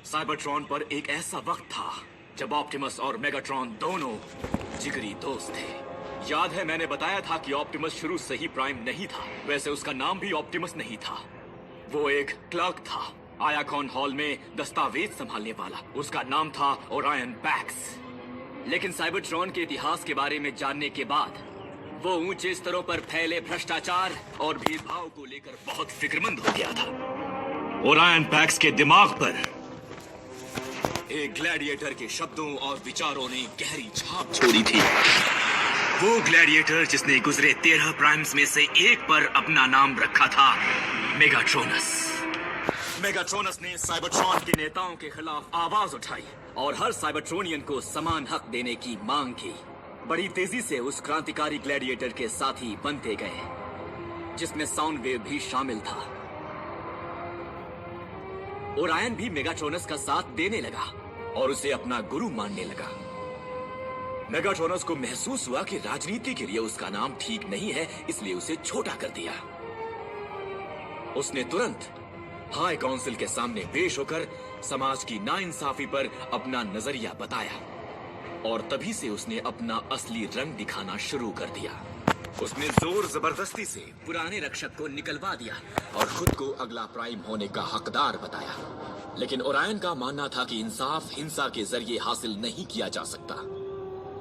Cybertron पर एक ऐसा वक्त था जब ऑप्टिमस और मेगाट्रॉन दोनों जिगरी दोस्त थे। याद है मैंने बताया था कि ऑप्टिमस शुरू से ही प्राइम नहीं था। वैसे उसका नाम भी ऑप्टिमस नहीं था, वो एक क्लर्क था, आयाकॉन हॉल में दस्तावेज संभालने वाला। उसका नाम था ओरायन पैक्स। लेकिन साइबरट्रॉन के इतिहास के बारे में जानने के बाद वो ऊंचे स्तरों पर फैले भ्रष्टाचार और भेदभाव को लेकर बहुत फिक्रमंद हो गया था। ओरायन पैक्स के दिमाग पर एक ग्लैडिएटर के शब्दों और विचारों ने गहरी छाप छोड़ी थी। वो ग्लैडिएटर जिसने गुजरे 13 प्राइम्स में से एक पर अपना नाम रखा था मेगाट्रोनस। मेगाट्रोनस ने साइबरट्रॉन के नेताओं के खिलाफ आवाज उठाई और हर साइबरट्रोनियन को समान हक देने की मांग की। बड़ी तेजी से उस क्रांतिकारी ग्लैडिएटर के साथी बनते गए, जिसमें साउंड वेव भी शामिल था। ओरायन भी मेगाट्रोनस का साथ देने लगा और उसे अपना गुरु मानने लगा। मेगाट्रोनस को महसूस हुआ कि राजनीति के लिए उसका नाम ठीक नहीं है, इसलिए उसे छोटा कर दिया। उसने तुरंत हाई काउंसिल के सामने पेश होकर समाज की नाइंसाफी पर अपना नजरिया बताया और तभी से उसने अपना असली रंग दिखाना शुरू कर दिया। उसने जोर जबरदस्ती से पुराने रक्षक को निकलवा दिया और खुद को अगला प्राइम होने का हकदार बताया। लेकिन ओरायन का मानना था कि इंसाफ हिंसा के जरिए हासिल नहीं किया जा सकता।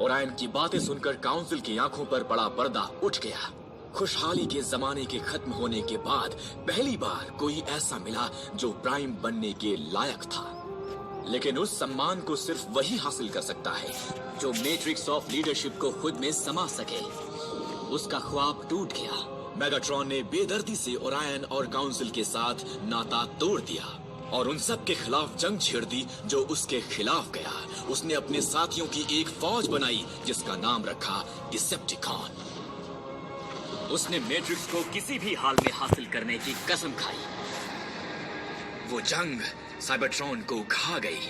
ओरायन की बातें सुनकर काउंसिल की आंखों पर बड़ा पर्दा उठ गया। खुशहाली के जमाने के खत्म होने के बाद पहली बार कोई ऐसा मिला जो प्राइम बनने के लायक था। लेकिन उस सम्मान को सिर्फ वही हासिल कर सकता है जो मैट्रिक्स ऑफ लीडरशिप को खुद में समा सके। उसका ख्वाब टूट गया। मेगाट्रॉन ने बेदर्दी से ओरायन और काउंसिल के साथ नाता तोड़ दिया और उन सब के खिलाफ जंग छेड़ दी जो उसके खिलाफ गया। उसने अपने साथियों की एक फौज बनाई जिसका नाम रखा डिसेप्टिकॉन। उसने मैट्रिक्स को किसी भी हाल में हासिल करने की कसम खाई। वो जंग साइबरट्रॉन को खा गई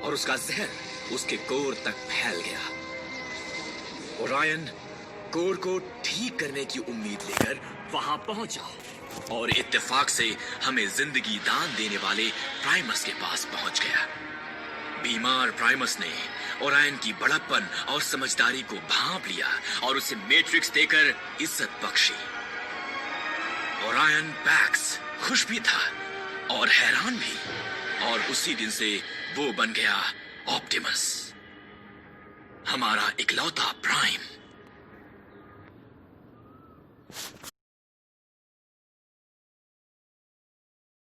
और उसका जहर उसके कोर तक फैल गया। ओरायन कोर को ठीक करने की उम्मीद लेकर वहां पहुंचा और इत्तेफाक से हमें जिंदगी दान देने वाले प्राइमस के पास पहुंच गया। बीमार प्राइमस ने ओरायन की बड़प्पन और समझदारी को भांप लिया और उसे मैट्रिक्स देकर इज्जत बख्शी। ओरायन पैक्स खुश भी था और हैरान भी, और उसी दिन से वो बन गया ऑप्टिमस, हमारा इकलौता प्राइम।